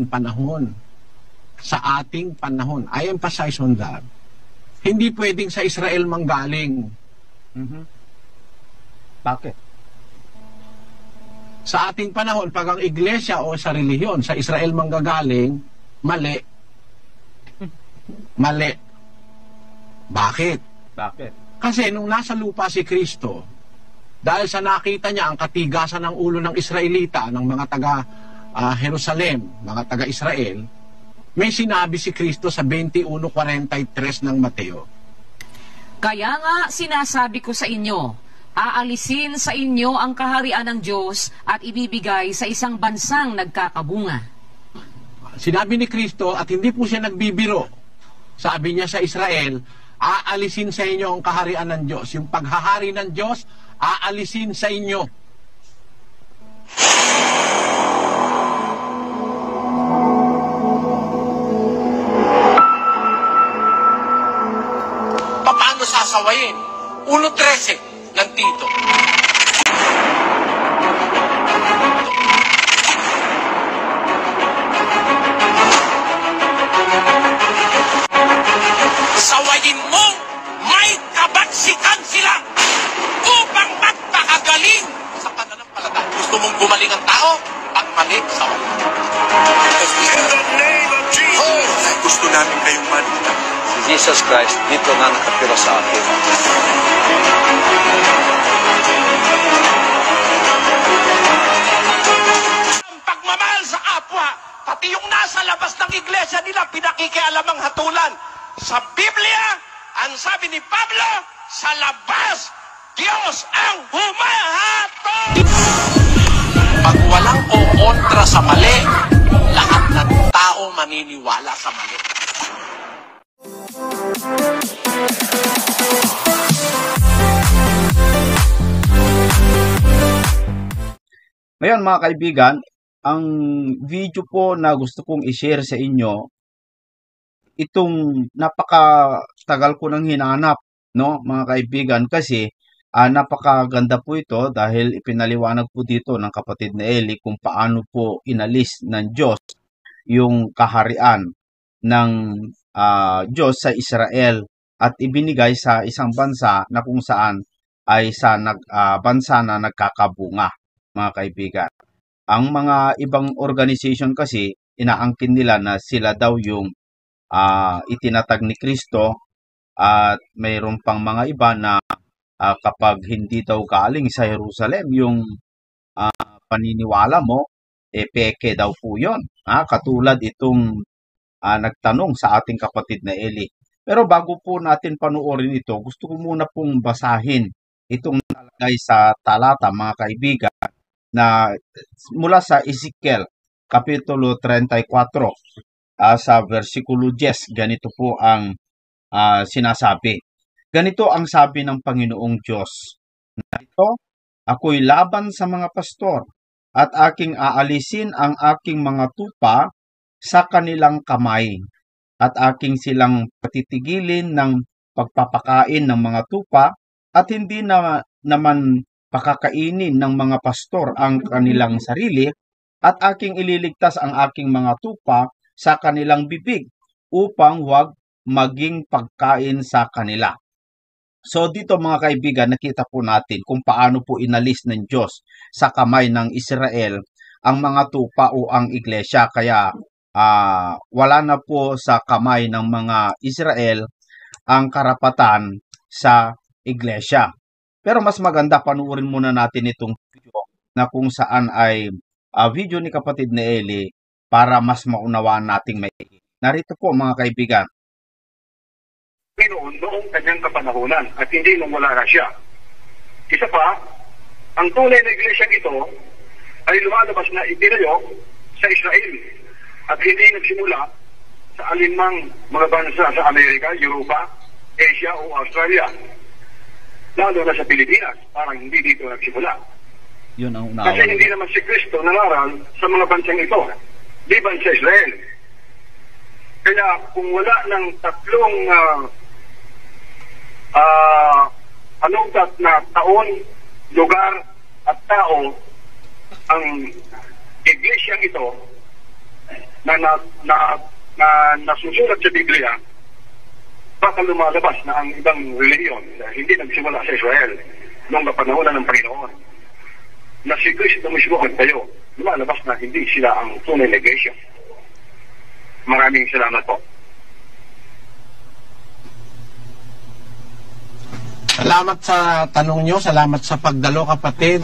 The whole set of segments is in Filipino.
panahon. Sa ating panahon. I emphasize on that. Hindi pwedeng sa Israel manggaling. Bakit? Sa ating panahon, pag ang iglesia o sa relihiyon, sa Israel manggagaling, mali. Mali. Bakit? Bakit? Kasi nung nasa lupa si Kristo, dahil sa nakita niya ang katigasan ng ulo ng Israelita, ng mga taga Jerusalem, mga taga Israel, may sinabi si Kristo sa 21:43 ng Mateo. Kaya nga sinasabi ko sa inyo, aalisin sa inyo ang kaharian ng Diyos at ibibigay sa isang bansang nagkakabunga. Sinabi ni Kristo at hindi po siya nagbibiro. Sabi niya sa Israel, aalisin sa inyo ang kaharian ng Diyos. Yung paghahari ng Diyos, aalisin sa inyo. Paano sasawayin? 1:13 ng Tito. Sawayin mo, may kabaksikan sila upang magpakagaling sa pananampalataya. Gusto mong gumaling ang tao? Pag mali, sawayin. In the name of Jesus. Gusto namin kayong malita. Si Jesus Christ dito na nakatira sa akin. Ang pagmamahal sa kapwa, pati yung nasa labas ng iglesia nila, pinakikialamang hatulan. Sa Biblia, ang sabi ni Pablo, sa labas, Diyos ang humahatol. Pag walang kontra sa mali, lahat ng tao maniniwala sa mali. Ngayon mga kaibigan, ang video po na gusto kong i-share sa inyo, itong napakatagal ko nang hinanap, no, mga kaibigan, kasi napakaganda po ito dahil ipinaliwanag po dito ng kapatid na Eli kung paano po inalis ng Diyos yung kaharian ng Diyos sa Israel at ibinigay sa isang bansa na kung saan ay sa bansa na nagkakabunga, mga kaibigan. Ang mga ibang organization kasi, inaangkin nila na sila daw yung itinatag ni Kristo at mayroon pang mga iba na kapag hindi daw galing sa Jerusalem yung paniniwala mo, peke daw po yun. Katulad itong nagtanong sa ating kapatid na Eli. Pero bago po natin panuorin ito, gusto ko muna pong basahin itong nalagay sa talata, mga kaibigan, na mula sa Ezekiel, Kapitulo 34, sa versikulo 10, ganito po ang sinasabi. Ganito ang sabi ng Panginoong Diyos. Narito, ako'y laban sa mga pastor at aking aalisin ang aking mga tupa sa kanilang kamay at aking silang patitigilin ng pagpapakain ng mga tupa at hindi naman pakakainin ng mga pastor ang kanilang sarili at aking ililigtas ang aking mga tupa sa kanilang bibig upang huwag maging pagkain sa kanila. So dito mga kaibigan, nakita po natin kung paano po inalis ng Diyos sa kamay ng Israel ang mga tupa o ang iglesia. Kaya wala na po sa kamay ng mga Israel ang karapatan sa iglesia. Pero mas maganda, panuorin muna natin itong video na kung saan ay video ni kapatid na Eli para mas maunawaan nating may. Narito po mga kaibigan. Noong kanyang kapanahunan at hindi nung wala na siya. Isa pa, ang tunay na iglesyang ito ay lumalabas na itinayo sa Israel at hindi nagsimula sa alinmang mga bansa sa Amerika, Europa, Asia o Australia. Lalo na sa Pilipinas, parang hindi dito nagsimula. Yun ang unawa. Kasi hindi naman si Kristo nangaral sa mga bansang ito, di ba sa Israel. Kaya kung wala ng tatlong anugat na taon, lugar at tao ang iglesyang ito, na nasusulat sa Biblia, baka lumalabas na ang ibang reliyon na hindi nagsimula sa Israel noong kapanahonan ng Panginoon, na si Kristo mismo at tayo, lumalabas na hindi sila ang tunay na iglesia. Maraming salamat po. Salamat sa tanong nyo, salamat sa pagdalo, kapatid.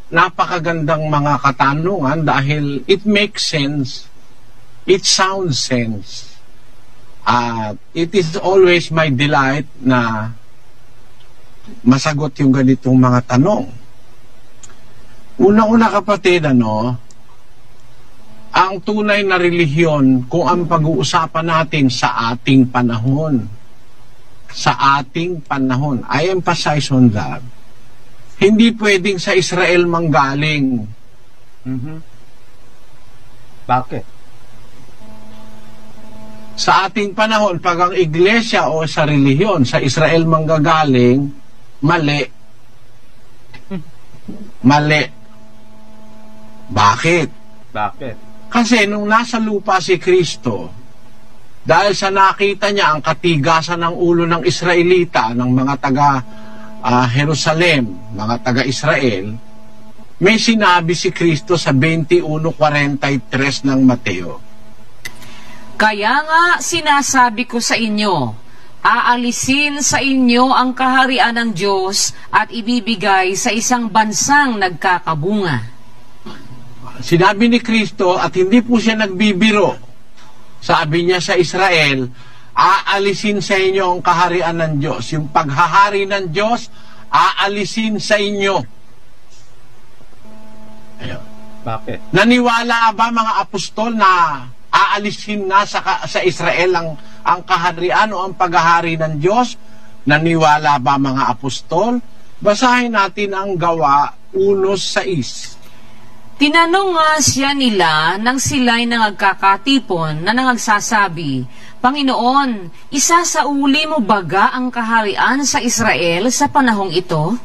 Napakagandang mga katanungan dahil it makes sense, it sounds sense. It is always my delight na masagot yung ganitong mga tanong. Una-una, kapatid, ang tunay na relihiyon, kung ang pag-uusapan natin sa ating panahon, I emphasize on that, hindi pwedeng sa Israel manggaling. Bakit? Sa ating panahon, pag ang iglesia o sa relihiyon sa Israel manggagaling, mali. Bakit? Kasi nung nasa lupa si Kristo, dahil sa nakita niya ang katigasan ng ulo ng Israelita, ng mga taga Jerusalem, mga taga-Israel, may sinabi si Kristo sa 21:43 ng Mateo. Kaya nga sinasabi ko sa inyo, aalisin sa inyo ang kaharian ng Diyos at ibibigay sa isang bansang nagkakabunga. Sinabi ni Kristo at hindi po siya nagbibiro. Sabi niya sa Israel, aalisin sa inyo ang kaharian ng Diyos. Yung paghahari ng Diyos, aalisin sa inyo. Ayun. Bakit? Naniwala ba mga apostol na aalisin na sa Israel ang kaharian o ang paghahari ng Diyos? Naniwala ba mga apostol? Basahin natin ang Gawa 1:6. Tinanong nga siya nila nang sila'y nangagkakatipon na nangagsasabi, Panginoon, isasauli mo baga ang kaharian sa Israel sa panahong ito?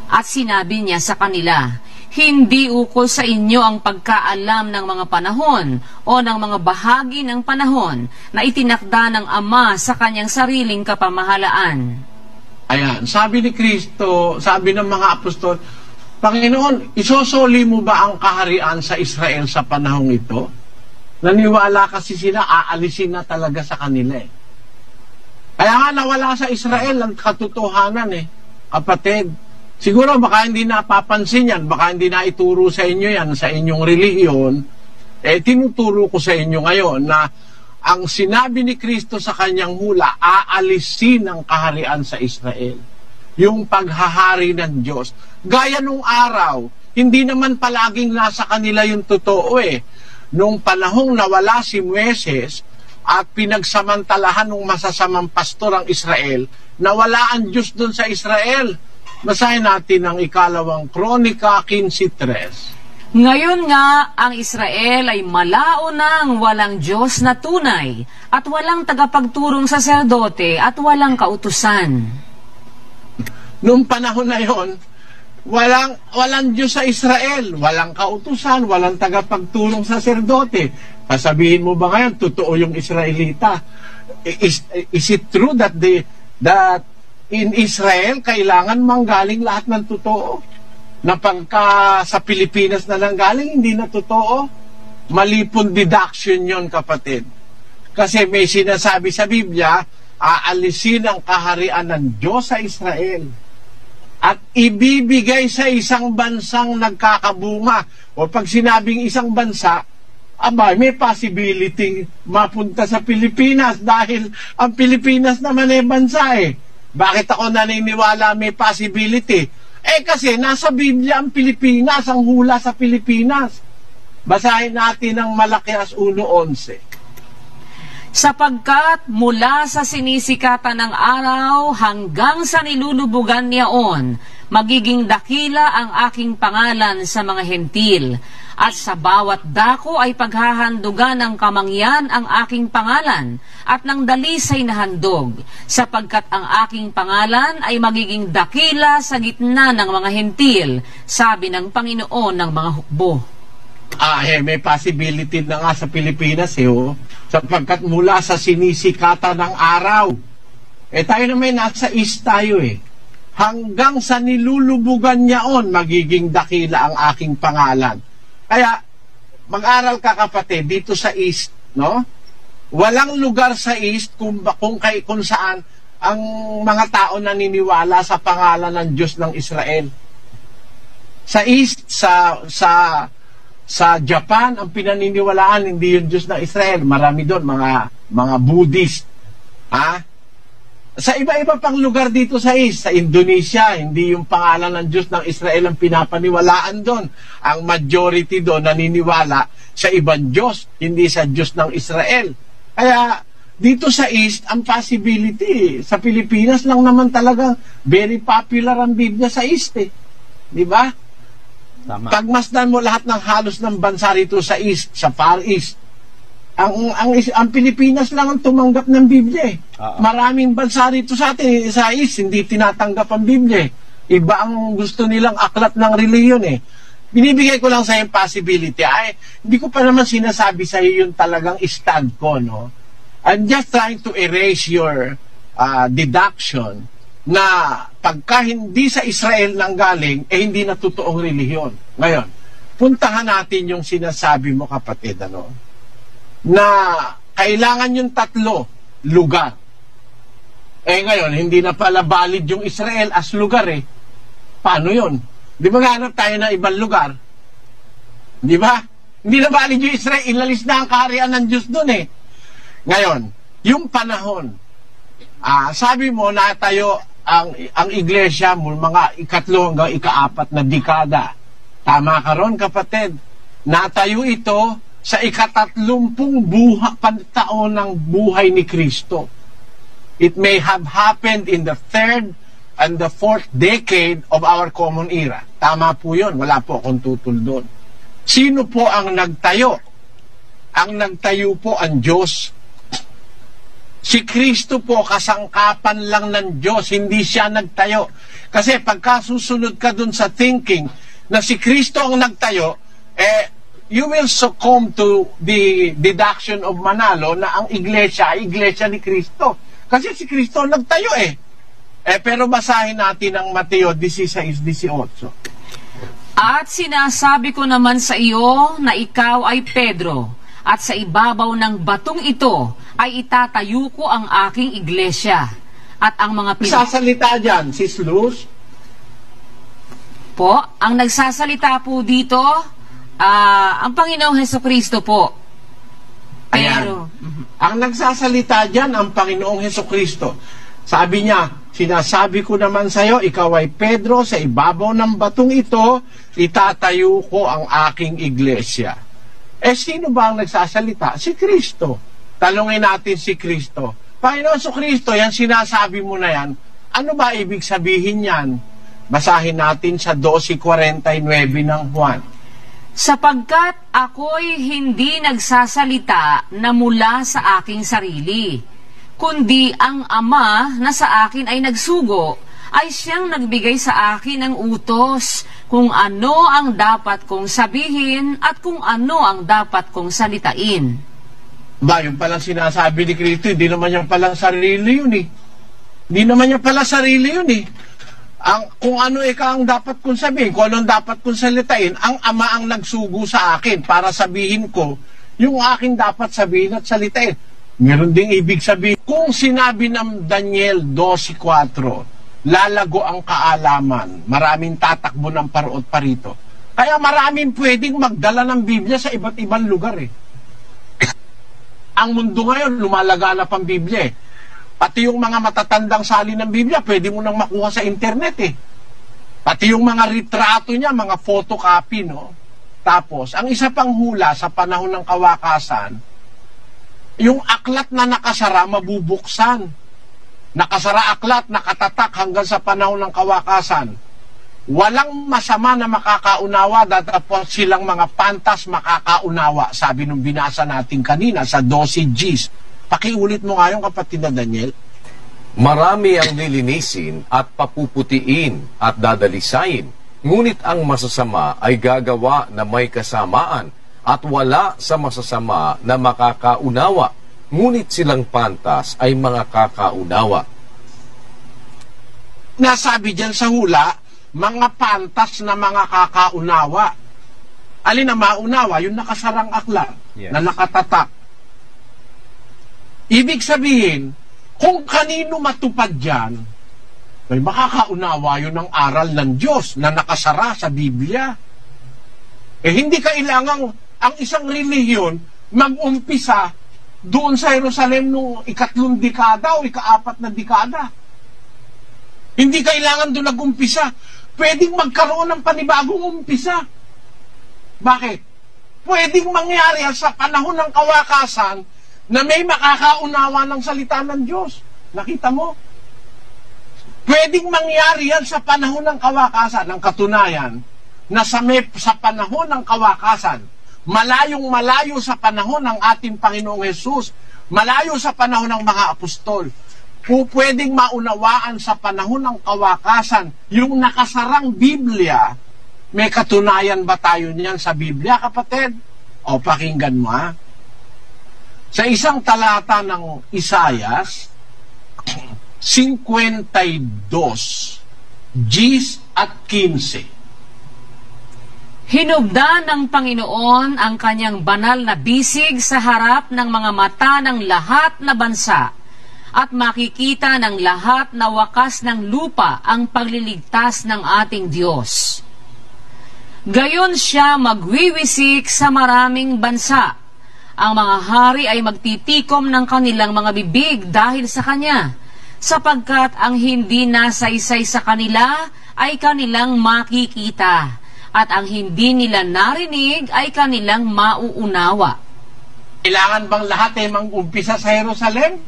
At sinabi niya sa kanila, hindi ukol sa inyo ang pagkaalam ng mga panahon o ng mga bahagi ng panahon na itinakda ng Ama sa kanyang sariling kapamahalaan. Ayan, sabi ni Kristo, sabi ng mga apostol, Panginoon, isosoli mo ba ang kaharian sa Israel sa panahong ito? Naniwala kasi sila, aalisin na talaga sa kanila. Kaya nga nawala sa Israel ang katotohanan kapatid. Siguro baka hindi napapansin yan, baka hindi na ituro sa inyo yan, sa inyong relihiyon. Tinuturo ko sa inyo ngayon na ang sinabi ni Kristo sa kanyang hula, aalisin ang kaharian sa Israel. Yung paghahari ng Diyos. Gaya nung araw, hindi naman palaging nasa kanila yung totoo Nung panahong nawala si Moises at pinagsamantalahan ng masasamang pastor ang Israel, nawala ang Diyos doon sa Israel. Basahin natin ang 2 Kronika 15:3. Ngayon nga, ang Israel ay malao nang walang Diyos na tunay at walang tagapagturong saserdote at walang kautusan. Noong panahon na yon, walang Diyos sa Israel, walang kautusan, walang tagapagtulong saserdote. Pasabihin mo ba ngayon, totoo yung Israelita? Is it true that in Israel, kailangan manggaling lahat ng totoo? Na pagka sa Pilipinas na nanggaling, hindi na totoo? Malipong deduction yon, kapatid. Kasi may sinasabi sa Biblia, aalisin ang kaharian ng Diyos sa Israel at ibibigay sa isang bansang nagkakabunga. O pag sinabing isang bansa, may possibility mapunta sa Pilipinas dahil ang Pilipinas naman bansa Bakit ako naniniwala may possibility? Kasi nasa Biblia ang Pilipinas, ang hula sa Pilipinas. Basahin natin ang Malakias 1:11. Sapagkat mula sa sinisikatan ng araw hanggang sa nilulubugan niyaon, magiging dakila ang aking pangalan sa mga hentil, at sa bawat dako ay paghahandugan ng kamangyan ang aking pangalan, at ng dalisay na handog, sapagkat ang aking pangalan ay magiging dakila sa gitna ng mga hentil, sabi ng Panginoon ng mga hukbo. May possibility na nga sa Pilipinas sapagkat mula sa sinisikatan ng araw, tayo naman nasa east tayo hanggang sa nilulubugan niyaon, magiging dakila ang aking pangalan. Kaya, mag-aral ka kapatid, dito sa east, no? Walang lugar sa east kung saan ang mga tao naniniwala sa pangalan ng Diyos ng Israel. Sa east, sa Japan, ang pinaniniwalaan hindi yung Diyos ng Israel. Marami doon, mga Buddhist. Sa iba-iba pang lugar dito sa east, sa Indonesia, hindi yung pangalan ng Diyos ng Israel ang pinapaniwalaan doon. Ang majority doon naniniwala sa ibang Diyos, hindi sa Diyos ng Israel. Kaya dito sa east, ang possibility, sa Pilipinas lang naman talaga very popular ang Biblia sa east Di ba? Tama. Pagmasdan mo lahat ng halos ng bansa rito sa east, sa far east, ang Pilipinas lang ang tumanggap ng Biblia Maraming bansa rito sa atin, sa east, hindi tinatanggap ang Biblia Iba ang gusto nilang aklat ng reliyon Binibigay ko lang sa yung possibility. Hindi ko pa naman sinasabi sa iyo yung talagang stand ko, no? I'm just trying to erase your deduction na pagka hindi sa Israel nanggaling, hindi na totoong relihiyon. Ngayon, puntahan natin yung sinasabi mo, kapatid, na kailangan yung 3 lugar. Ngayon, hindi na pala valid yung Israel as lugar Paano yun? Di ba ganap tayo ng ibang lugar? Di ba? Hindi na valid yung Israel, inalis na ang kaharian ng Diyos doon Ngayon, yung panahon, sabi mo na tayo ang iglesia mo, mga 3 hanggang 4 na dekada. Tama ka ron, kapatid. Natayo ito sa 30 taon ng buhay ni Kristo. It may have happened in the 3rd and the 4th decade of our common era. Tama po yun. Wala po akong tutol doon. Sino po ang nagtayo? Ang nagtayo po ang Diyos. Si Kristo po, kasangkapan lang ng Diyos. Hindi siya nagtayo. Kasi pagkasusunod ka dun sa thinking na si Kristo ang nagtayo, you will succumb to the deduction of Manalo na ang iglesia ay iglesia ni Kristo. Kasi si Kristo nagtayo pero basahin natin ang Mateo 16:18. At sinasabi ko naman sa iyo na ikaw ay Pedro, at sa ibabaw ng batong ito ay itatayo ko ang aking iglesia. At ang mga Sasalita dyan, Sis Luz? Po, ang nagsasalita po dito, ang Panginoong Hesukristo po. Pero, ang nagsasalita dyan, ang Panginoong Hesukristo. Sabi niya, sinasabi ko naman sa iyo, ikaw ay Pedro, sa ibabaw ng batong ito, itatayo ko ang aking iglesia. Sino ba ang nagsasalita? Si Kristo. Talungin natin si Kristo. Panginoon Kristo, yan sinasabi mo na yan, ano ba ibig sabihin yan? Basahin natin sa 12:49 ng Juan. Sapagkat ako'y hindi nagsasalita na mula sa aking sarili, kundi ang Ama na sa akin ay nagsugo, ay siyang nagbigay sa akin ng utos kung ano ang dapat kong sabihin at kung ano ang dapat kong salitain. Yung palang sinasabi ni Kristo, hindi naman niya palang sarili yun Hindi naman niya pala sarili yun kung ano ang dapat kong sabihin, kung ano ang dapat kong salitain, ang Ama ang nagsugo sa akin para sabihin ko yung aking dapat sabihin at salitain. Meron ding ibig sabihin. Kung sinabi ng Daniel 12:4, lalago ang kaalaman, maraming tatakbo ng parot parito. Kaya maraming pwedeng magdala ng Biblia sa iba't ibang lugar Ang mundo ngayon, lumalaganap ang Biblia Pati yung mga matatandang salin ng Biblia, pwede mo nang makuha sa internet Pati yung mga retrato niya, mga photocopy, Tapos, ang isa pang hula sa panahon ng kawakasan, yung aklat na nakasara, mabubuksan. Nakasara aklat, nakatatak hanggang sa panahon ng kawakasan. Walang masama na makakaunawa, datapos silang mga pantas makakaunawa, sabi nung binasa natin kanina sa 12 Gs. Pakiulit mo nga yung kapatid na Daniel. Marami ang lilinisin at papuputiin at dadalisayin, ngunit ang masasama ay gagawa na may kasamaan at wala sa masasama na makakaunawa, ngunit silang pantas ay mga kakaunawa. Nasabi dyan sa hula, mga pantas na mga kakaunawa. Alin na maunawa? Yung nakasarang aklat, Yes. na nakatatak. Ibig sabihin, kung kanino matupad dyan, ay makakaunawa yun ng aral ng Diyos na nakasara sa Biblia. Hindi kailangang ang isang relihiyon mag-umpisa doon sa Jerusalem noong 3 dekada o 4 na dekada. Hindi kailangan doon nag-umpisa. Pwedeng magkaroon ng panibagong umpisa. Bakit? Pwedeng mangyari sa panahon ng kawakasan na may makakaunawa ng salita ng Diyos. Nakita mo? Pwedeng mangyari yan sa panahon ng kawakasan. Ng katunayan na sa panahon ng kawakasan, malayong-malayo sa panahon ng ating Panginoong Hesus, malayo sa panahon ng mga apostol, pwedeng maunawaan sa panahon ng kawakasan yung nakasarang Biblia. May katunayan ba tayo niyan sa Biblia, kapatid? O, pakinggan mo, ha? Sa isang talata ng Isayas, 52, 10 at 15. Hinubda ng Panginoon ang kanyang banal na bisig sa harap ng mga mata ng lahat na bansa, at makikita ng lahat na wakas ng lupa ang pagliligtas ng ating Diyos. Gayon siya magwiwisik sa maraming bansa. Ang mga hari ay magtitikom ng kanilang mga bibig dahil sa kanya, sapagkat ang hindi nasaysay sa kanila ay kanilang makikita, at ang hindi nila narinig ay kanilang mauunawa. Kailangan bang lahat ay mag-umpisa sa Jerusalem?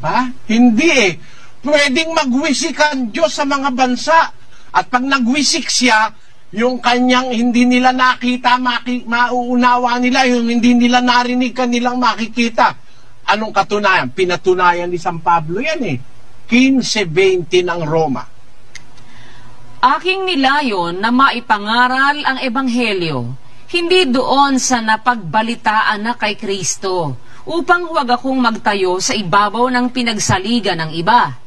Ha? Hindi eh. Pwedeng magwisik ang Diyos sa mga bansa. At pag nagwisik siya, yung kanyang hindi nila nakita, mauunawa nila, yung hindi nila narinig, kanilang makikita. Anong katunayan? Pinatunayan ni San Pablo yan eh. 15:20 ng Roma. Aking nilayon na maipangaral ang Ebanghelyo, hindi doon sa napagbalitaan na kay Kristo, upang huwag akong magtayo sa ibabaw ng pinagsaligan ng iba.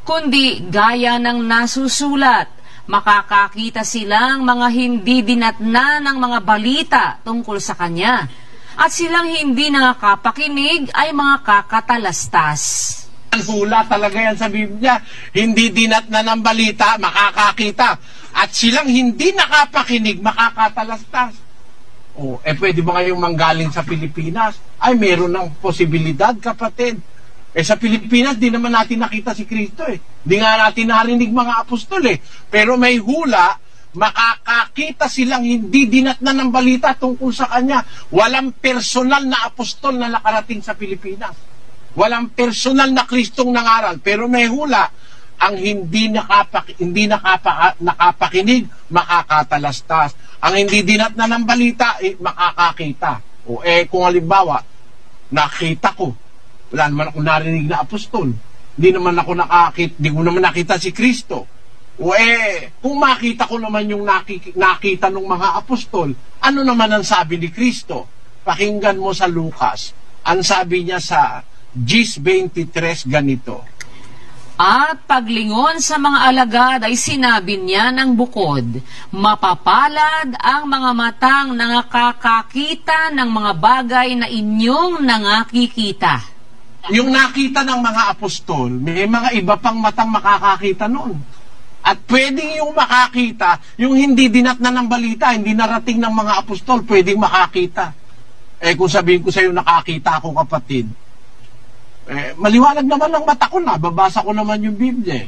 Kundi gaya ng nasusulat, makakakita silang mga hindi dinatna ng mga balita tungkol sa Kanya, at silang hindi nakakapakinig ay mga kakatalastas. Ang hula talaga yan sa Biblia. Hindi dinatna ng balita, makakakita. At silang hindi nakapakinig, makakatalastas. Pwede ba ngayong manggaling sa Pilipinas? Ay, meron ng posibilidad, kapatid. Sa Pilipinas, di naman natin nakita si Kristo eh. Di nga natin narinig mga apostol eh. Pero may hula, makakakita silang hindi dinatna ng balita tungkol sa Kanya. Walang personal na apostol na nakarating sa Pilipinas. Walang personal na Kristong nangaral, pero may hula, ang hindi nakapakinig, makakatalastas. Ang hindi dinatna ng balita, makakakita. Kung halimbawa, nakita ko, wala naman ako narinig na apostol, hindi ko naman nakita si Kristo. Kung makita ko naman yung nakita ng mga apostol, ano naman ang sabi ni Kristo? Pakinggan mo sa Lucas. Ang sabi niya sa 10:23 ganito. At paglingon sa mga alagad ay sinabi niya ng bukod, mapapalad ang mga matang nakakakita ng mga bagay na inyong nangakikita. Yung nakita ng mga apostol, may mga iba pang matang makakakita noon. At pwedeng yung makakita, yung hindi dinatna ng balita, hindi narating ng mga apostol, pwedeng makakita. Kung sabihin ko sa iyo, nakakita ako, kapatid, maliwanag naman ang mata ko na, babasa ko naman yung Biblia.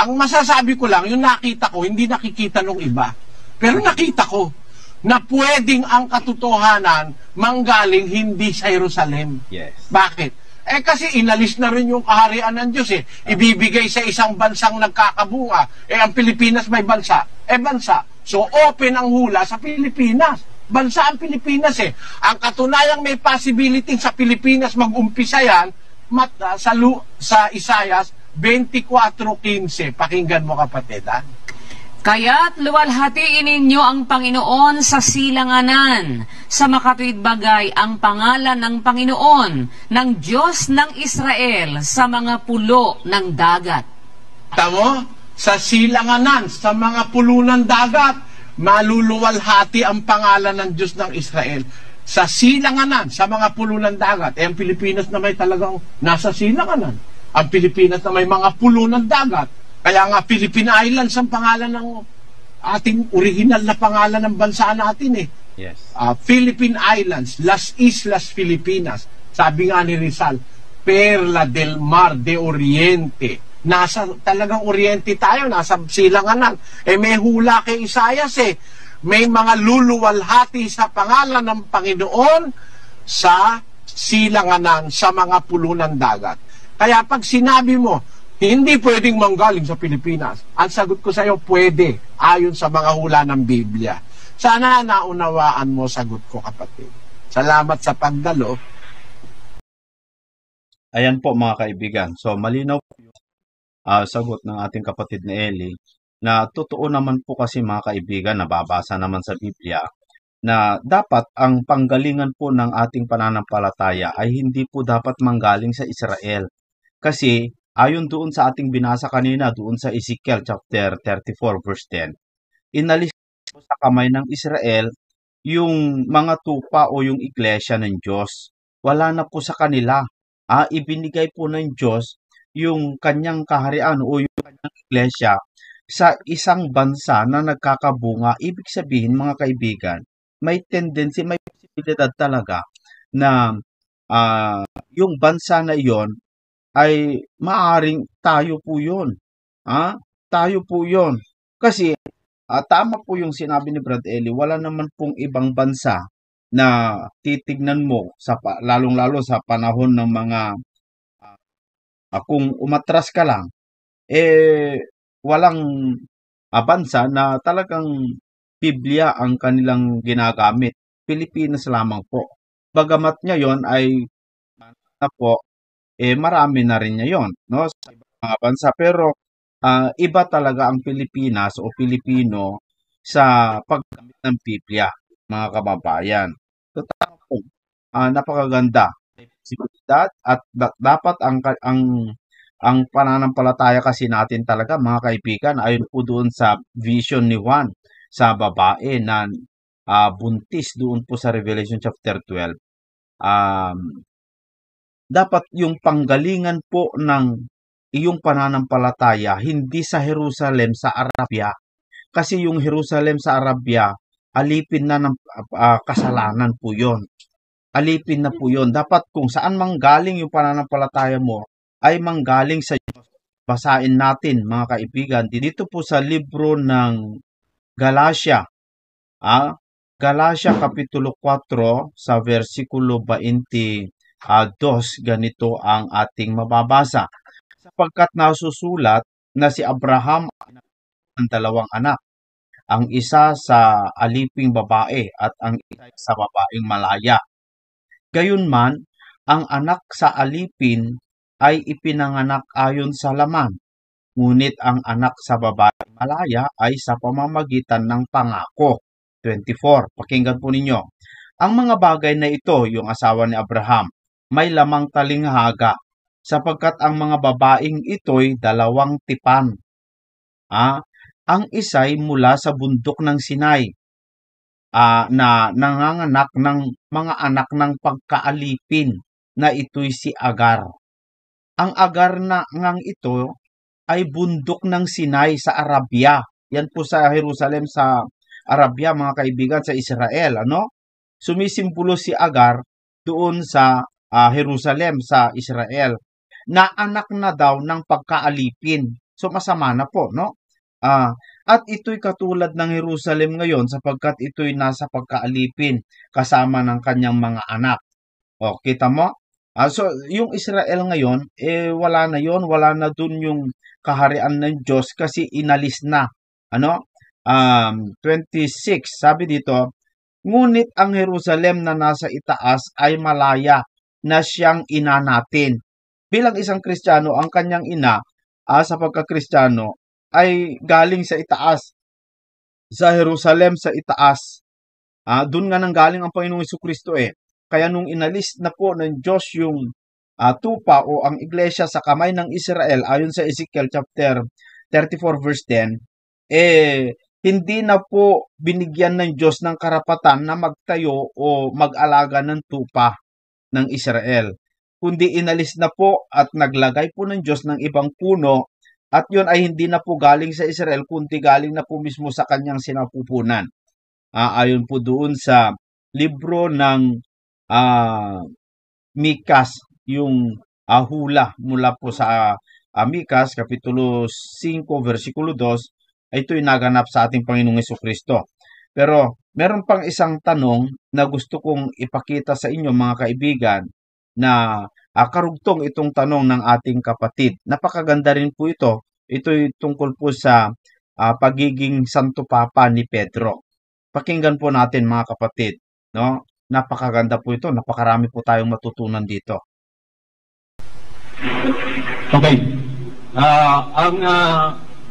Ang masasabi ko lang, yung nakita ko, hindi nakikita ng iba. Pero nakita ko na pwedeng ang katotohanan manggaling hindi sa Jerusalem. Yes. Bakit? Kasi inalis na rin yung kaharian ng Diyos eh. Ibibigay sa isang bansang nagkakabunga. Ang Pilipinas may bansa. Bansa. So open ang hula sa Pilipinas. Bansa ang Pilipinas eh. Ang katunayang may possibility sa Pilipinas mag-umpisa yan, sa Isayas 24:15. Pakinggan mo, kapatid, ha? Kaya't luwalhatiin ninyo ang Panginoon sa silanganan. Sa makatuwid bagay ang pangalan ng Panginoon, ng Diyos ng Israel, sa mga pulo ng dagat. Tamo, sa silanganan, sa mga pulo ng dagat, maluluwalhati ang pangalan ng Diyos ng Israel. Sa silanganan, sa mga pulo ng dagat. Ang Pilipinas na may talagang nasa silanganan. Ang Pilipinas na may mga pulo ng dagat. Kaya nga Philippine Islands ang pangalan ng ating original na pangalan ng bansa natin eh. Yes. Philippine Islands, Las Islas Filipinas. Sabi nga ni Rizal, Perla del Mar de Oriente. Nasa talagang Oriente tayo, nasa silanganan. May hula kay Isaias eh. May mga luluwalhati sa pangalan ng Panginoon sa silanganan, sa mga pulo ng dagat. Kaya pag sinabi mo, hindi pwedeng manggaling sa Pilipinas, ang sagot ko sa iyo, pwede, ayon sa mga hula ng Biblia. Sana naunawaan mo sagot ko, kapatid. Salamat sa pagdalo. Ayan po mga kaibigan. So malinaw po yung sagot ng ating kapatid na Eli na totoo naman po kasi mga kaibigan, nababasa naman sa Biblia na dapat ang panggalingan po ng ating pananampalataya ay hindi po dapat manggaling sa Israel. Kasi ayon doon sa ating binasa kanina, doon sa Ezekiel chapter 34 verse 10, inalis po sa kamay ng Israel yung mga tupa o yung iglesia ng Diyos. Wala na po sa kanila. Ibinigay po ng Diyos yung kanyang kaharian o yung kanyang iglesia sa isang bansa na nagkakabunga. Ibig sabihin mga kaibigan, may tendency, may posibilidad talaga na yung bansa na iyon ay maaring tayo po yun. Tayo po yun. Kasi tama po yung sinabi ni Brad Eli, wala naman pong ibang bansa na titignan mo, lalong-lalo sa panahon ng mga, kung umatras ka lang, walang bansa na talagang Biblia ang kanilang ginagamit. Pilipinas lamang po. Bagamat ngayon ay na po, marami na rin ngayon, no, sa ibang mga bansa. Pero iba talaga ang Pilipinas o Pilipino sa paggamit ng Biblia, mga kababayan. Totoo po, napakaganda. At dapat ang pananampalataya kasi natin talaga, mga kaibigan, ayon po doon sa vision ni Juan sa babae na buntis doon po sa Revelation chapter 12. Dapat yung panggalingan po ng iyong pananampalataya hindi sa Jerusalem sa Arabia. Kasi yung Jerusalem sa Arabia, alipin na ng kasalanan po yon. Alipin na po yon. Dapat kung saan manggaling yung pananampalataya mo, ay manggaling sa Diyos. Basahin natin mga kaibigan, dito po sa libro ng Galatia. Galatia Kapitulo 4 sa versikulo 22, ganito ang ating mababasa. Sapagkat nasusulat na si Abraham ang dalawang anak, ang isa sa aliping babae at ang isa sa babaeng malaya. Gayunman, ang anak sa alipin ay ipinanganak ayon sa laman, ngunit ang anak sa babaeng malaya ay sa pamamagitan ng pangako. 24. Pakinggan po ninyo. Ang mga bagay na ito, yung asawa ni Abraham, may lamang talinghaga, sapagkat ang mga babaeng ito'y dalawang tipan. Ang isa'y mula sa bundok ng Sinai, na nanganganak ng mga anak ng pagkaalipin, na ito'y si Agar. Ang Agar na ngang ito ay bundok ng Sinai sa Arabia. Yan po sa Jerusalem sa Arabia, mga kaibigan, sa Israel. Sumisimbolo si Agar doon sa Jerusalem sa Israel, na anak na daw ng pagkaalipin. So masama na po, no? At ito'y katulad ng Jerusalem ngayon sapagkat ito'y nasa pagkaalipin kasama ng kanyang mga anak. Kita mo? So yung Israel ngayon, wala na yon, wala na dun yung kaharian ng Diyos kasi inalis na. 26, sabi dito, ngunit ang Jerusalem na nasa itaas ay malaya na siyang ina natin. Bilang isang Kristiyano, ang kanyang ina sa pagka-Kristiyano ay galing sa itaas. sa Jerusalem sa itaas. Doon nga nanggaling ang Panginoong Jesucristo eh. Kaya nung inalis na po ng Diyos yung tupa o ang iglesia sa kamay ng Israel, ayon sa Ezekiel chapter 34 verse 10, hindi na po binigyan ng Diyos ng karapatan na magtayo o mag-alaga ng tupa ng Israel. Kundi inalis na po at naglagay po ng Diyos ng ibang puno, at yun ay hindi na po galing sa Israel, kundi galing na po mismo sa kanyang sinapupunan. Ayon po doon sa libro ng Mikas, yung hula mula po sa Mikas, Kapitulo 5, versikulo 2, ay ito'y naganap sa ating Panginoong Jesucristo. Pero meron pang isang tanong na gusto kong ipakita sa inyo mga kaibigan, na karugtong itong tanong ng ating kapatid. Napakaganda rin po ito. Ito'y tungkol po sa pagiging Santo Papa ni Pedro. Pakinggan po natin mga kapatid. No? Napakaganda po ito. Napakarami po tayong matutunan dito. Okay.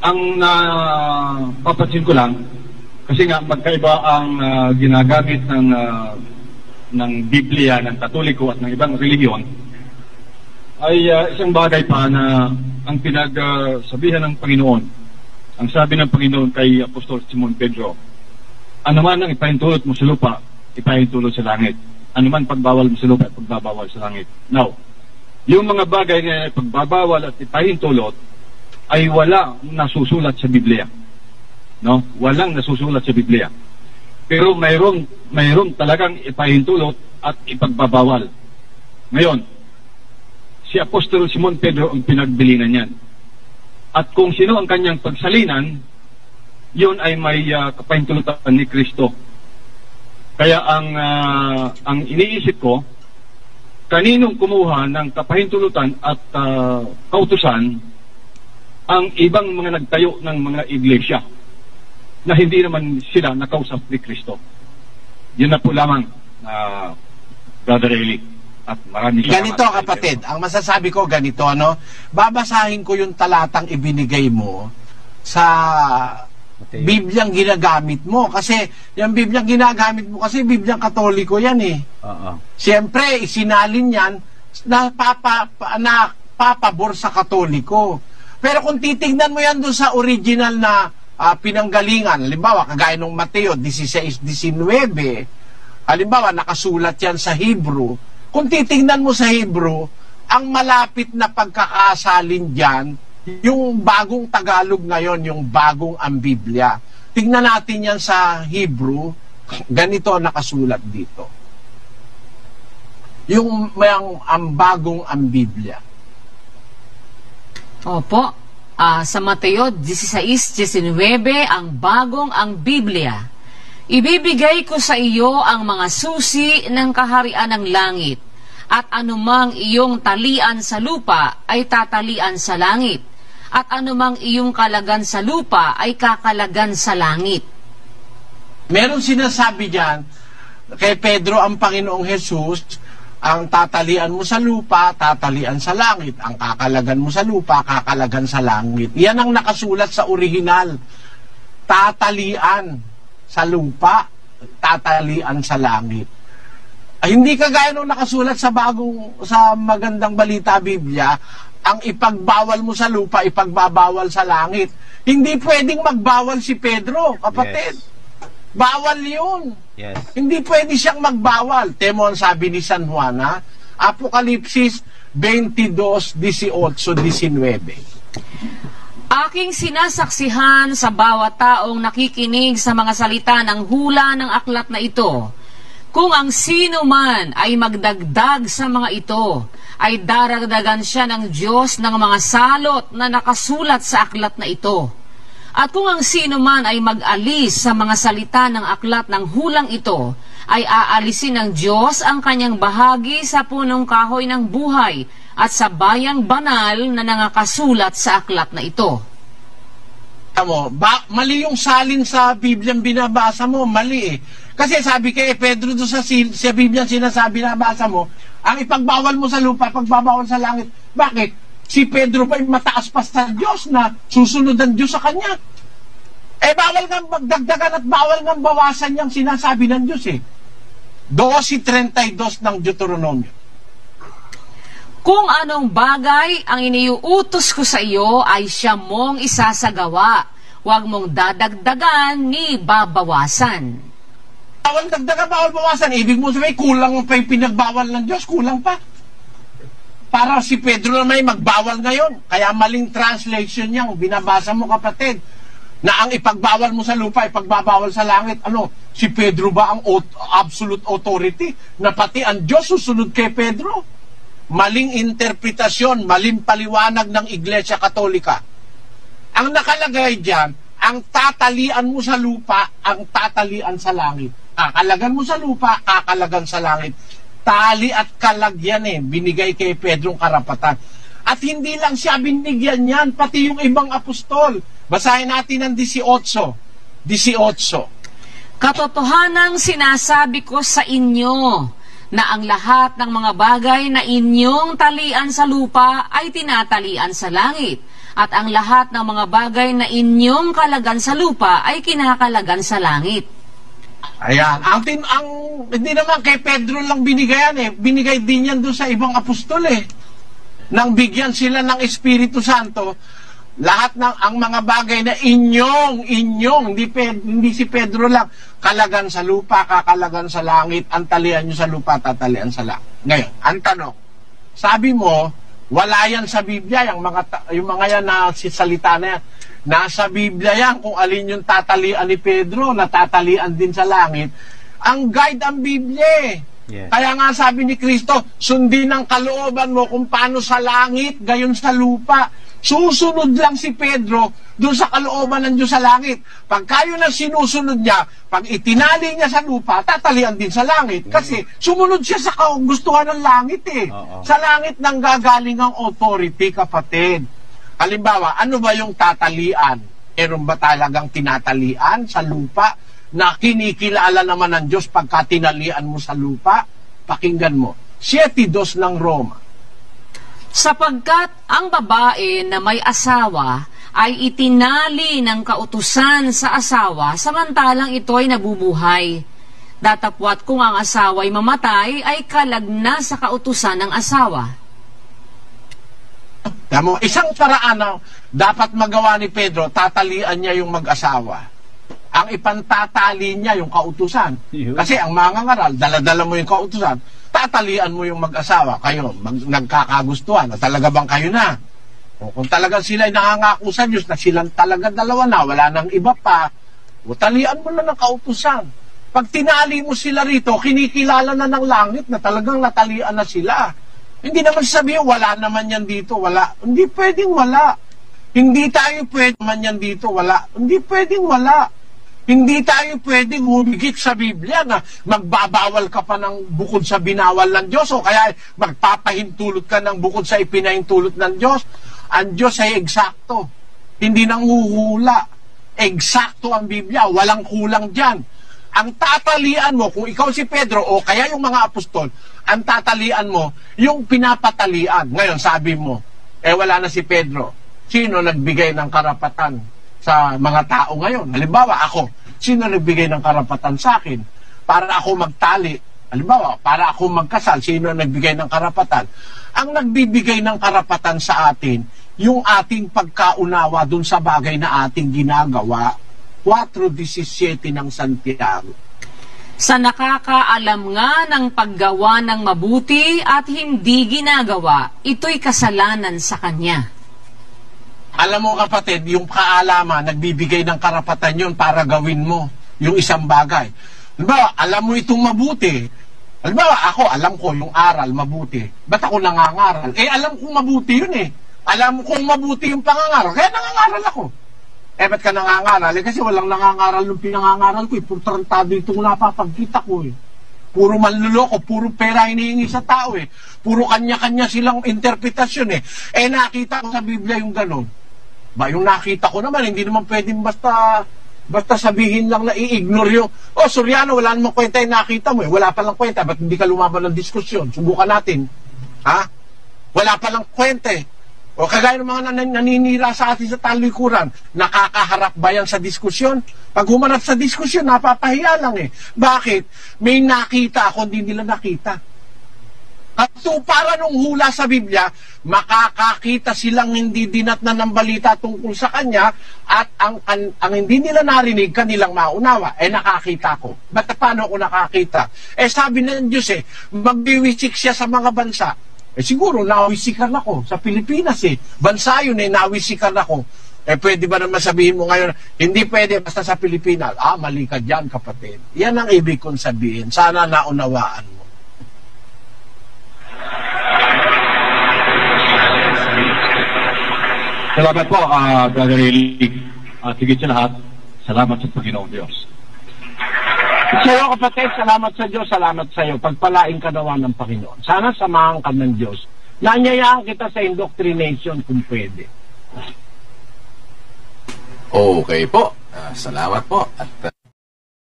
Ang papansin ko lang, kasi nga magkaiba ang ginagamit ng Biblia, ng Katoliko at ng ibang relihiyon, ay isang bagay pa na ang pinagsabihan ng Panginoon. Ang sabi ng Panginoon kay Apostol Simon Pedro, anuman ang ipahintulot mo sa lupa, ipahintulot sa langit. Anuman pagbawal mo sa lupa, pagbabawal sa langit. Now, yung mga bagay na pagbabawal at ipahintulot ay wala nasusulat sa Biblia. No? Walang nasusulat sa Biblia. Pero mayroon talagang ipahintulot at ipagbabawal. Ngayon, si Apostol Simon Pedro ang pinagbilinan niyan. At kung sino ang kanyang pagsalinan, yun ay may kapahintulutan ni Kristo. Kaya ang iniisip ko, kaninong kumuha ng kapahintulutan at kautusan ang ibang mga nagtayo ng mga iglesia na hindi naman sila nakausap ni Kristo. Yun na po lamang, Brother Eli. At maraming ganito kapatid, ang masasabi ko ganito, no? Babasahin ko yung talatang ibinigay mo sa Bibliang ginagamit mo. Kasi yung Bibliang ginagamit mo, kasi Bibliang Katoliko yan eh. Siyempre, isinalin yan na papabor sa Katoliko. Pero kung titignan mo yan doon sa original na pinanggalingan, halimbawa, kagaya ng Mateo 16:19, halimbawa, nakasulat yan sa Hebrew. Kung titignan mo sa Hebrew, ang malapit na pagkakasalin dyan, yung bagong Tagalog ngayon, yung bagong ang Biblia. Tingnan natin yan sa Hebrew, ganito nakasulat dito. Yung ang bagong ang Biblia. Opo, sa Mateo 16:19, ang bagong ang Biblia. Ibibigay ko sa iyo ang mga susi ng kaharian ng langit, at anumang iyong talian sa lupa ay tatalian sa langit, at anumang iyong kalagan sa lupa ay kakalagan sa langit. Meron sinasabi diyan kay Pedro ang Panginoong Jesus, ang tatalian mo sa lupa, tatalian sa langit. Ang kakalagan mo sa lupa, kakalagan sa langit. Yan ang nakasulat sa original. Tatalian sa lupa, tatalian sa langit. Hindi kagaya nung nakasulat sa magandang balita Biblia, ang ipagbawal mo sa lupa, ipagbabawal sa langit. Hindi pwedeng magbawal si Pedro, kapatid. Yes. Bawal yun. Yes. Hindi pwede siyang magbawal. Temo ang sabi ni San Juan, Apokalipsis 22:18-19. Aking sinasaksihan sa bawat taong nakikinig sa mga salita ng hula ng aklat na ito. Kung ang sino man ay magdagdag sa mga ito, ay daragdagan siya ng Diyos ng mga salot na nakasulat sa aklat na ito. At kung ang sino man ay mag-alis sa mga salita ng aklat ng hulang ito, ay aalisin ng Diyos ang kanyang bahagi sa punong kahoy ng buhay at sa bayang banal na nangakasulat sa aklat na ito. Mali yung salin sa Biblia binabasa mo, mali eh. Kasi sabi kay Pedro doon sa Biblia sinasabi na basa mo, ang ipagbawal mo sa lupa, pagbabawal sa langit. Bakit? Si Pedro pa mataas pa sa Diyos na susunod ang Diyos sa kanya. bawal nga magdagdagan at bawal nga bawasan yung sinasabi ng Diyos eh. 12:32 ng Deuteronomio. Kung anong bagay ang iniuutos ko sa iyo ay siya mong isasagawa. Huwag mong dadagdagan ni babawasan. Bawal dagdagan, bawal bawasan. Ibig mo sabihin, kulang pa yung pinagbawal ng Diyos, kulang pa. Para si Pedro na may magbawal ngayon. Kaya maling translation niya, binabasa mo kapatid, na ang ipagbawal mo sa lupa, ipagbabawal sa langit. Ano, si Pedro ba ang absolute authority? Na pati ang Diyos susunod kay Pedro? Maling interpretasyon, maling paliwanag ng Iglesia Katolika. Ang nakalagay diyan, ang tatalian mo sa lupa, ang tatalian sa langit. Kakalagan mo sa lupa, kakalagan sa langit. Tali at kalagyan binigay kay Pedrong karapatan. At hindi lang siya binigyan yan, pati yung ibang apostol. Basahin natin ang 18. Katotohanang sinasabi ko sa inyo na ang lahat ng mga bagay na inyong talian sa lupa ay tinatalian sa langit. At ang lahat ng mga bagay na inyong kalagan sa lupa ay kinakalagan sa langit. Ayan. Hindi naman kay Pedro lang binigay yan Binigay din yan doon sa ibang apostol Nang bigyan sila ng Espiritu Santo, lahat ng ang mga bagay na inyong, hindi si Pedro lang, kalagan sa lupa, kakalagan sa langit, ang talian nyo sa lupa, tatalian sa langit. Ngayon, ang tanong, sabi mo, wala yan sa Biblia, yung mga yan na salita na yan. Nasa Biblia yan, kung alin yung tatalian ni Pedro, natatalian din sa langit. Ang guide ang Biblia Yes. Kaya nga sabi ni Kristo, sundin ang kalooban mo kung paano sa langit, gayon sa lupa. Susunod lang si Pedro doon sa kalooban ng Diyos sa langit. Pag kayo na sinusunod niya, pag itinali niya sa lupa, tatalian din sa langit. Kasi sumunod siya sa gustuhan ng langit Sa langit nang gagaling ang authority, kapatid. Halimbawa, ano ba yung tatalian? Meron ba talagang tinatalian sa lupa na kinikilala naman ng Diyos pagka tinalian mo sa lupa? Pakinggan mo. 7:2 ng Roma. Sapagkat ang babae na may asawa ay itinali ng kautusan sa asawa samantalang ito ay nabubuhay. Datapwat kung ang asawa ay mamatay ay kalagna sa kautusan ng asawa. Tamo, isang paraan na dapat magawa ni Pedro, tatalian niya yung mag-asawa. Ang ipantatali niya yung kautusan. Kasi ang mangangaral, dala-dala mo yung kautusan, tatalian mo yung mag-asawa. Kayo, nagkakagustuhan, na talaga bang kayo na? O kung talagang sila ay nangangako sa Diyos na silang talaga dalawa na, wala nang iba pa, o talian mo na ng kautusan. Pag tinali mo sila rito, kinikilala na ng langit na talagang natalian na sila. Hindi naman sabihin, wala naman yan dito, wala. Hindi pwedeng wala. Hindi tayo pwedeng naman yan dito, wala. Hindi pwedeng wala. Hindi tayo pwedeng humigit sa Biblia na magbabawal ka pa ng bukod sa binawal ng Diyos o kaya magpapahintulot ka ng bukod sa ipinahintulot ng Diyos. Ang Diyos ay eksakto. Hindi nang huhula. Eksakto ang Biblia. Walang kulang dyan. Ang tatalian mo, kung ikaw si Pedro o kaya yung mga apostol, ang tatalian mo, yung pinapatalian. Ngayon, sabi mo, wala na si Pedro. Sino nagbigay ng karapatan sa mga tao ngayon? Halimbawa, ako. Sino nagbigay ng karapatan sa akin? Para ako magtali. Halimbawa, para ako magkasal. Sino nagbigay ng karapatan? Ang nagbibigay ng karapatan sa atin, yung ating pagkaunawa dun sa bagay na ating ginagawa, 4:17 ng Santiago. Sa nakakaalam nga ng paggawa ng mabuti at hindi ginagawa, ito'y kasalanan sa kanya. Alam mo kapatid, yung kaalaman, nagbibigay ng karapatan yun para gawin mo yung isang bagay. Halimbawa, alam mo itong mabuti. Halimbawa, ako, alam ko yung aral, mabuti. Ba't ako nangangaral? Alam kong mabuti yun Alam kong mabuti yung pangangaral, kaya nangangaral ako. Ba't ka nangangaral? Kasi walang nangangaral nung pinangangaral ko. Puro tarantado itong napapagkita ko Puro manluloko, puro pera hinihingi sa tao Puro kanya-kanya silang interpretasyon nakita ko sa Biblia yung ganon. Yung nakita ko naman, hindi naman pwedeng basta sabihin lang na i-ignore yung, Soriano, wala namang kwenta yung nakita mo Wala palang kwenta, ba't hindi ka lumaban ng diskusyon? Subukan natin. Wala palang kwenta O kagaya ng mga naninira sa atin sa talikuran, nakakaharap ba yan sa diskusyon? Pag humanap sa diskusyon, napapahiya lang eh. Bakit? May nakita ako, hindi nila nakita. At para nung hula sa Biblia, makakakita silang hindi dinatnan ng balita tungkol sa kanya at ang hindi nila narinig, kanilang maunawa. Nakakita ko. Ba't paano ako nakakita? Sabi ng Diyos magbiwisik siya sa mga bansa. Siguro, nawisikan ako sa Pilipinas Bansa yun nawisikan ako. Pwede ba naman sabihin mo ngayon, hindi pwede basta sa Pilipinas. Mali ka dyan, kapatid. Yan ang ibig kong sabihin. Sana naunawaan mo. Salamat po, Brother Eli. At higit sa lahat, salamat sa Panginoong Diyos. Sa iyo, kapatid, salamat sa Diyos, salamat sa iyo. Pagpalain ka nawa ng Panginoon. Sana samahan ka ng Diyos. Nanyayaan kita sa indoctrination kung pwede. Okay po. Salamat po.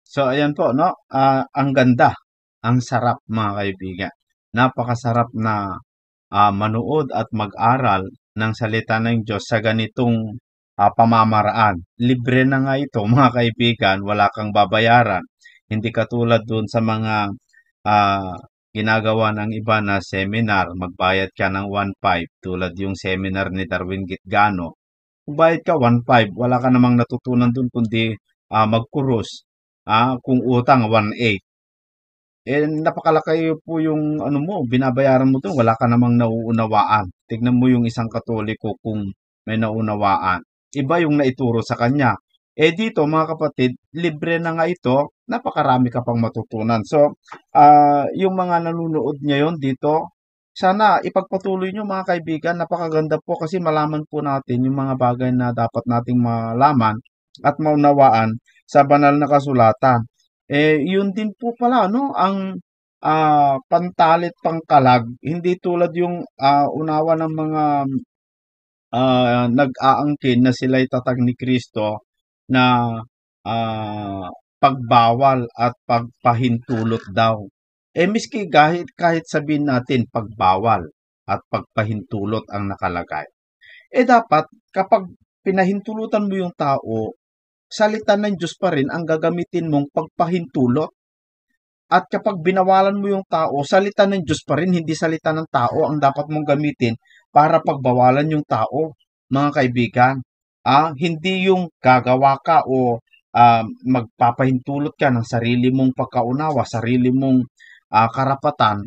So, ayan po, no? Ang ganda, ang sarap, mga kaibigan. Napakasarap na manood at mag-aral ng salita ng Diyos sa ganitong pamamaraan. Libre na nga ito, mga kaibigan, wala kang babayaran. Hindi katulad dun sa mga ginagawa ng iba na seminar, magbayad ka ng 1.5 tulad yung seminar ni Darwin Gitgano. Kung bayad ka 1.5, wala ka namang natutunan dun kundi magkurus. Kung utang 1.8. Napakalaki po yung binabayaran mo dun, wala ka namang nauunawaan. Tignan mo yung isang Katoliko kung may naunawaan. Iba yung naituro sa kanya. Dito, mga kapatid, libre na nga ito, napakarami ka pang matutunan. So, yung mga nanonood ngayon dito, sana ipagpatuloy nyo, mga kaibigan. Napakaganda po kasi malaman po natin yung mga bagay na dapat nating malaman at maunawaan sa banal na kasulatan. Yun din po pala, ang pantalit pangkalag, hindi tulad yung unawa ng mga nag-aangkin na sila'y tatag ni Kristo na pagbawal at pagpahintulot daw. Miski kahit sabihin natin pagbawal at pagpahintulot ang nakalagay. Dapat kapag pinahintulutan mo yung tao, salita ng Diyos pa rin ang gagamitin mong pagpahintulot. At kapag binawalan mo yung tao, salita ng Diyos pa rin, hindi salita ng tao ang dapat mong gamitin para pagbawalan yung tao, mga kaibigan. Hindi yung gagawa ka o magpapahintulot ka ng sarili mong pagkaunawa, sarili mong karapatan.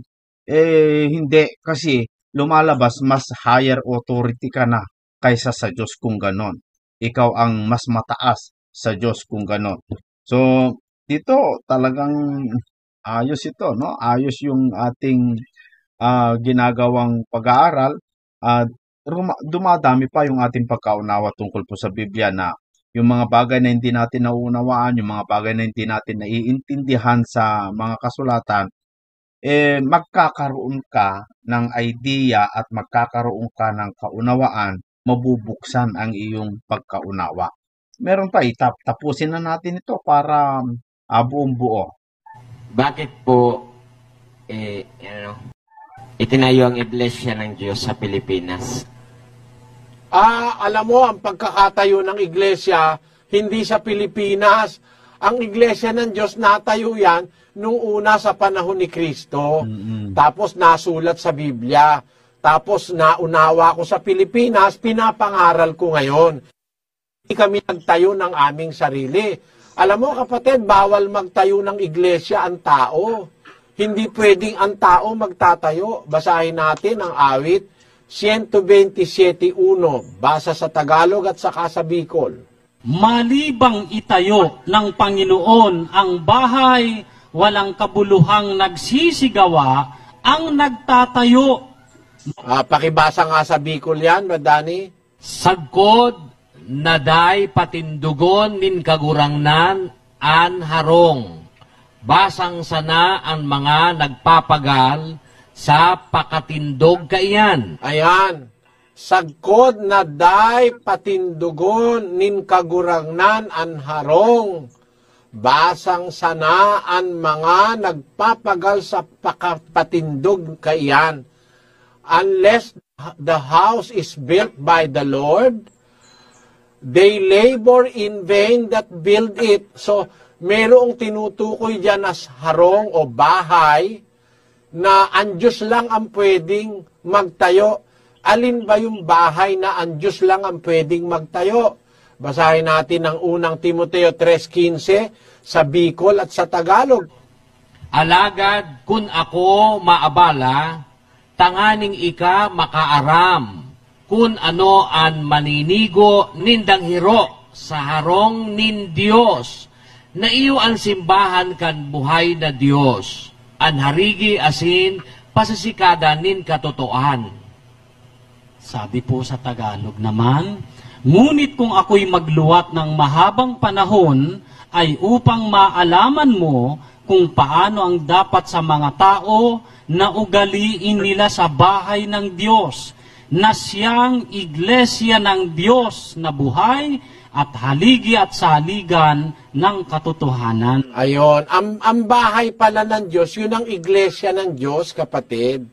Hindi, kasi lumalabas mas higher authority ka na kaysa sa Diyos kung ganon. Ikaw ang mas mataas sa Diyos kung ganon. So, dito talagang ayos ito, no? Ayos yung ating ginagawang pag-aaral. Dumadami pa yung ating pagkaunawa tungkol po sa Biblia na yung mga bagay na hindi natin nauunawaan, yung mga bagay na hindi natin naiintindihan sa mga kasulatan, magkakaroon ka ng idea at magkakaroon ka ng kaunawaan, mabubuksan ang iyong pagkaunawa. Meron pa, tapusin na natin ito para buong buo. Bakit po itinayo ang iglesia ng Diyos sa Pilipinas? Alam mo, ang pagkakatayo ng iglesia, hindi sa Pilipinas. Ang iglesia ng Diyos, natayo yan nung una sa panahon ni Kristo. Tapos nasulat sa Biblia. Tapos naunawa ko sa Pilipinas, pinapangaral ko ngayon. Hindi kami nagtayo ng aming sarili. Alam mo, kapatid, bawal magtayo ng iglesia ang tao. Hindi pwedeng ang tao magtatayo. Basahin natin ang awit 127.1, basa sa Tagalog at saka sa Bicol. Malibang itayo ng Panginoon ang bahay, walang kabuluhang nagsisigawa ang nagtatayo. Pakibasa nga sa Bicol yan, Madani. Sagkod, naday patindugon nin kagurangnan an harong. Basang sana ang mga nagpapagal sa pakatindog kaiyan. Ayan. Sagkod na day patindugon nin kagurangnan an harong. Basang sana ang mga nagpapagal sa pakatindog kaiyan. Unless The house is built by the Lord. They labor in vain that build it. So, merong tinutukoy dyan as harong o bahay na ang Diyos lang ang pwedeng magtayo. Alin ba yung bahay na ang Diyos lang ang pwedeng magtayo? Basahin natin ang unang Timoteo 3:15 sa Bicol at sa Tagalog. Alagad kun ako maabala, tanganing ika makaaram, kun ano an maninigo nindang hiro sa harong nin Dios, na iyo ang simbahan kan buhay na Dios, an harigi asin pasisikada nin katotoan. Sabi po sa Tagalog naman, ngunit kung ako'y magluwat ng mahabang panahon, ay upang maalaman mo kung paano ang dapat sa mga tao na ugaliin nila sa bahay ng Diyos, na siyang iglesia ng Diyos na buhay at haligi at saligan ng katotohanan. Ayon, ang bahay pala ng Diyos, yun ang iglesia ng Diyos, kapatid.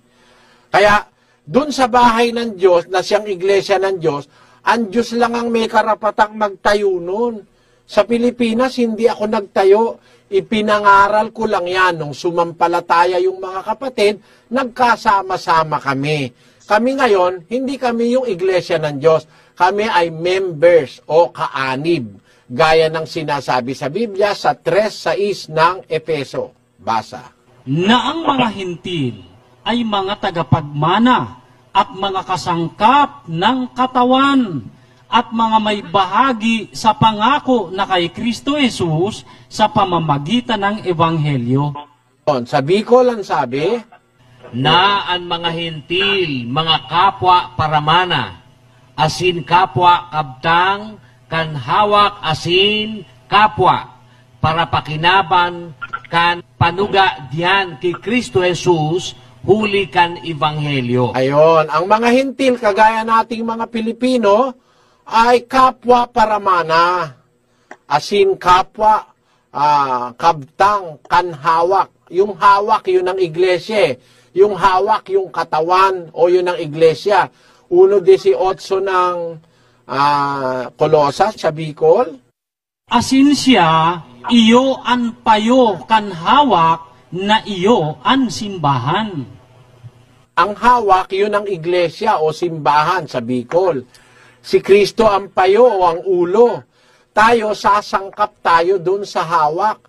Kaya, dun sa bahay ng Diyos, na siyang iglesia ng Diyos, ang Diyos lang ang may karapatang magtayo nun. Sa Pilipinas, hindi ako nagtayo. Ipinangaral ko lang yan. Nung sumampalataya yung mga kapatid, nagkasama-sama kami. Kami ngayon, hindi kami yung iglesia ng Diyos. Kami ay members o kaanib. Gaya ng sinasabi sa Biblia sa 3:6 ng Efeso. Basa. Na ang mga hintil ay mga tagapagmana at mga kasangkap ng katawan at mga may bahagi sa pangako na kay Kristo Jesus sa pamamagitan ng Ebanghelyo. Sa Bicol ang sabi, na ang mga hintil, mga kapwa paramana, asin kapwa kabtang, kan hawak asin kapwa, para pakinaban kan panuga diyan kay Kristo Jesus, huli kan Ebanghelyo. Ayon, ang mga hintil, kagaya nating mga Pilipino, ay kapwa paramana, asin kapwa, kabtang, kanhawak. Yung hawak, yun ang iglesia. Yung hawak, yung katawan, o yun ang iglesia. 1:18 ng Kolosas sa Bicol. Asin siya, iyo an payo kan hawak, na iyo an simbahan. Ang hawak, yun ang iglesia o simbahan sa Bicol. Si Kristo ang payo o ang ulo. Tayo, sasangkap tayo dun sa hawak.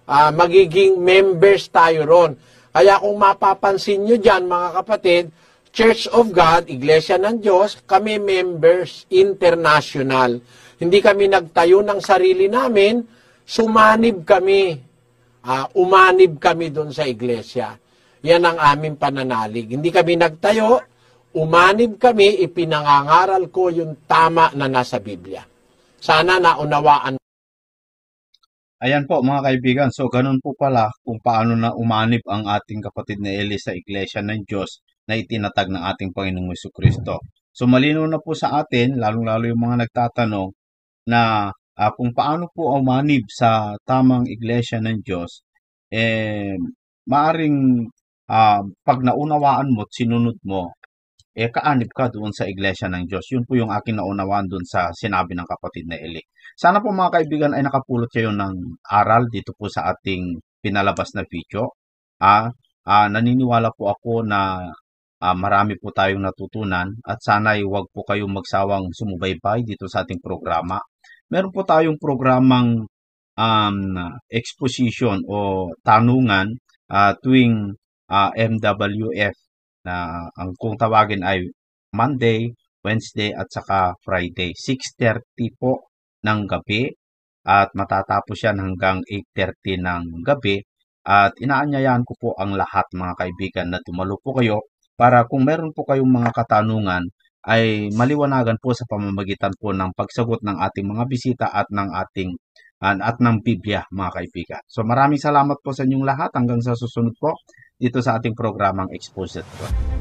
Magiging members tayo ron. Kaya kung mapapansin nyo dyan, mga kapatid, Church of God, Iglesia ng Diyos, kami members international. Hindi kami nagtayo ng sarili namin, sumanib kami. Umanib kami dun sa iglesia. Yan ang aming pananalig. Hindi kami nagtayo, umanib kami, ipinangangaral ko yung tama na nasa Biblia. Sana naunawaan. Ayan po mga kaibigan, so ganun po pala kung paano na umanib ang ating kapatid na Eli sa Iglesia ng Diyos na itinatag ng ating Panginoong Jesucristo. So malinaw na po sa atin, lalong-lalo yung mga nagtatanong na kung paano po umanib sa tamang Iglesia ng Diyos, maaring pag naunawaan mo at sinunod mo, kaanib ka doon sa Iglesia ng Diyos. Yun po yung aking naunawaan doon sa sinabi ng kapatid na Eli. Sana po mga kaibigan ay nakapulot kayo ng aral dito po sa ating pinalabas na video. Naniniwala po ako na marami po tayong natutunan at sana ay huwag po kayong magsawang sumubaybay dito sa ating programa. Meron po tayong programang exposition o tanungan tuwing MWF na ang kung tawagin ay Monday, Wednesday at saka Friday. 6:30 po ng gabi at matatapos yan hanggang 8:30 ng gabi. At inaanyayahan ko po ang lahat mga kaibigan na dumalo po kayo para kung meron po kayong mga katanungan ay maliwanagan po sa pamamagitan po ng pagsagot ng ating mga bisita at ng ating at ng Biblia mga kaibigan. So maraming salamat po sa inyong lahat hanggang sa susunod po dito sa ating programang Exposed po.